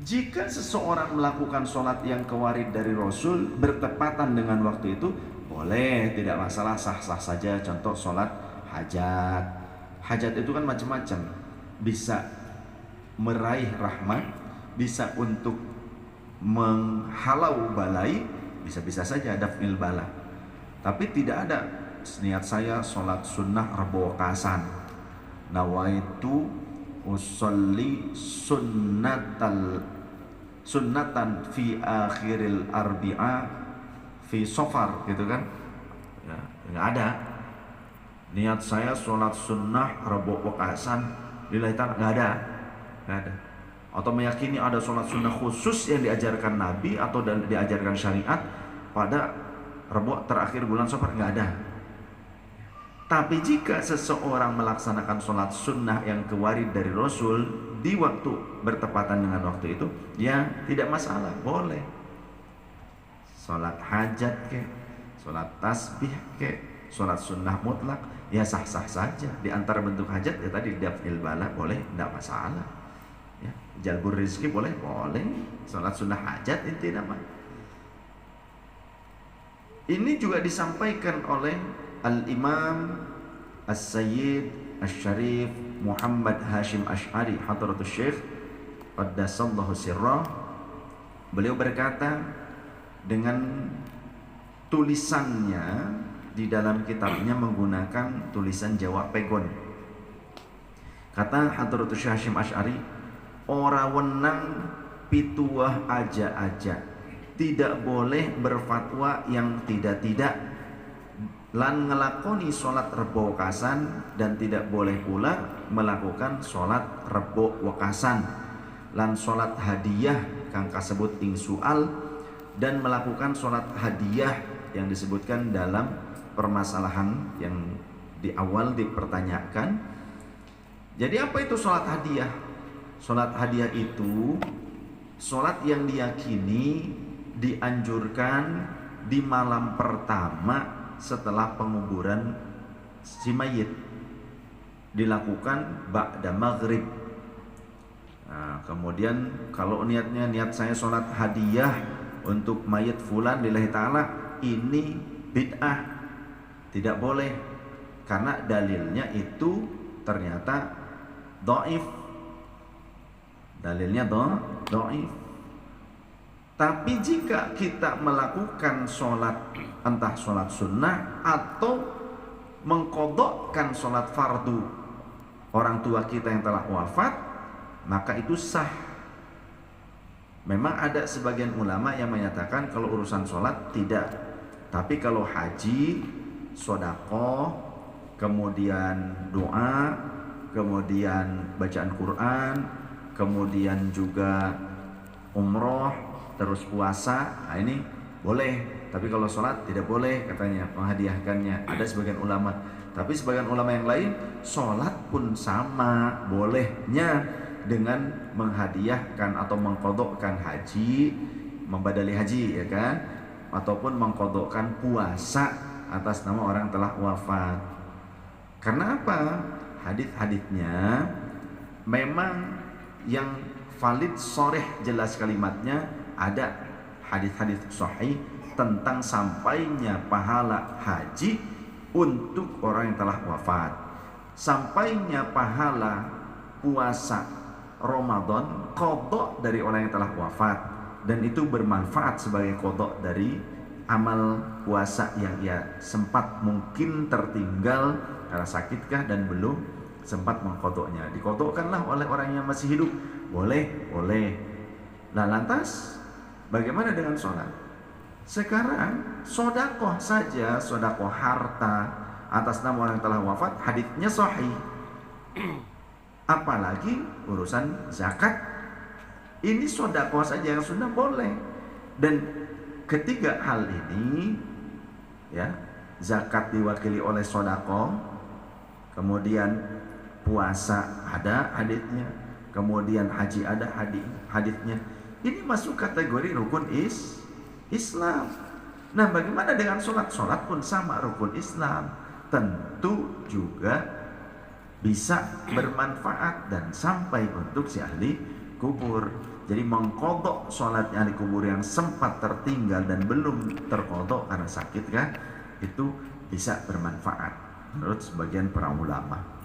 Jika seseorang melakukan sholat yang kewarid dari Rasul bertepatan dengan waktu itu, boleh, tidak masalah, sah-sah saja. Contoh sholat hajat. Hajat itu kan macam-macam, bisa meraih rahmat, bisa untuk menghalau balai, bisa-bisa saja daf'il bala. Tapi tidak ada niat saya sholat sunnah rebokasan, nawaitu usolli sunnatan fi akhiril arbi'a fi sofar, gitu kan ya, nggak ada niat saya sholat sunnah rebo wakasan lillahi ta'ala, nggak ada. Atau meyakini ada sholat sunnah khusus yang diajarkan Nabi atau diajarkan syariat pada rebo terakhir bulan sofar, nggak ada. Tapi jika seseorang melaksanakan sholat sunnah yang kewarid dari Rasul di waktu bertepatan dengan waktu itu, ya tidak masalah, boleh. Sholat hajat ke, sholat tasbih ke, sholat sunnah mutlak, ya sah-sah saja. Di antara bentuk hajat ya tadi daf'il bala, boleh, tidak masalah. Ya, jalbur rizki boleh. Sholat sunnah hajat itu nama. Ini juga disampaikan oleh Al-Imam As-Sayyid Asy-Syarif Muhammad Hashim Asy'ari Hadratus Syekh Qaddasallahu sirrah. Beliau berkata dengan tulisannya di dalam kitabnya menggunakan tulisan Jawa Pegon. Kata Hadratus Syekh Hashim Asy'ari, ora wenang pituah aja-aja, tidak boleh berfatwa yang tidak-tidak, lan ngelakoni sholat rebo wakasan, dan tidak boleh pula melakukan sholat rebo wakasan, lan sholat hadiah kang kasebut ing soal, dan melakukan sholat hadiah yang disebutkan dalam permasalahan yang di awal dipertanyakan. Jadi apa itu sholat hadiah? Sholat hadiah itu sholat yang diyakini dianjurkan di malam pertama setelah penguburan si mayit, dilakukan ba'da maghrib. Nah, kemudian kalau niat saya sholat hadiah untuk mayit fulan lillahi ta'ala, ini bid'ah, tidak boleh, karena dalilnya itu ternyata dhaif, dalilnya dhaif. Tapi jika kita melakukan sholat, entah sholat sunnah atau mengkodokkan sholat fardu orang tua kita yang telah wafat, maka itu sah. Memang ada sebagian ulama yang menyatakan kalau urusan sholat tidak, tapi kalau haji, sodaqoh, kemudian doa, kemudian bacaan Quran, kemudian juga umroh, terus puasa, nah ini boleh. Tapi kalau sholat tidak boleh katanya menghadiahkannya. Ada sebagian ulama. Tapi sebagian ulama yang lain, sholat pun sama bolehnya dengan menghadiahkan atau mengkodokkan haji, membadali haji, ya kan? Ataupun mengkodokkan puasa atas nama orang telah wafat. Karena apa? Hadits-haditsnya memang yang valid, soreh, jelas kalimatnya. Ada hadits-hadits sahih tentang sampainya pahala haji untuk orang yang telah wafat, sampainya pahala puasa Ramadan qadha dari orang yang telah wafat, dan itu bermanfaat sebagai qadha dari amal puasa yang ia sempat mungkin tertinggal karena sakitkah dan belum sempat mengqadhanya. Diqadhakanlah oleh orang yang masih hidup, boleh. Nah, lantas bagaimana dengan sholat? Sekarang sodakoh saja, sodakoh harta atas nama orang yang telah wafat, haditsnya sahih. Apalagi urusan zakat, ini sodakoh saja yang sudah boleh. Dan ketiga hal ini, ya, zakat diwakili oleh sodakoh, kemudian puasa ada haditsnya, kemudian haji ada haditsnya. Ini masuk kategori rukun Islam. Nah, bagaimana dengan sholat? Sholat pun sama rukun Islam. Tentu juga bisa bermanfaat dan sampai untuk si ahli kubur. Jadi mengkodok sholat yang di kubur yang sempat tertinggal dan belum terkodok karena sakit kan, itu bisa bermanfaat menurut sebagian para ulama.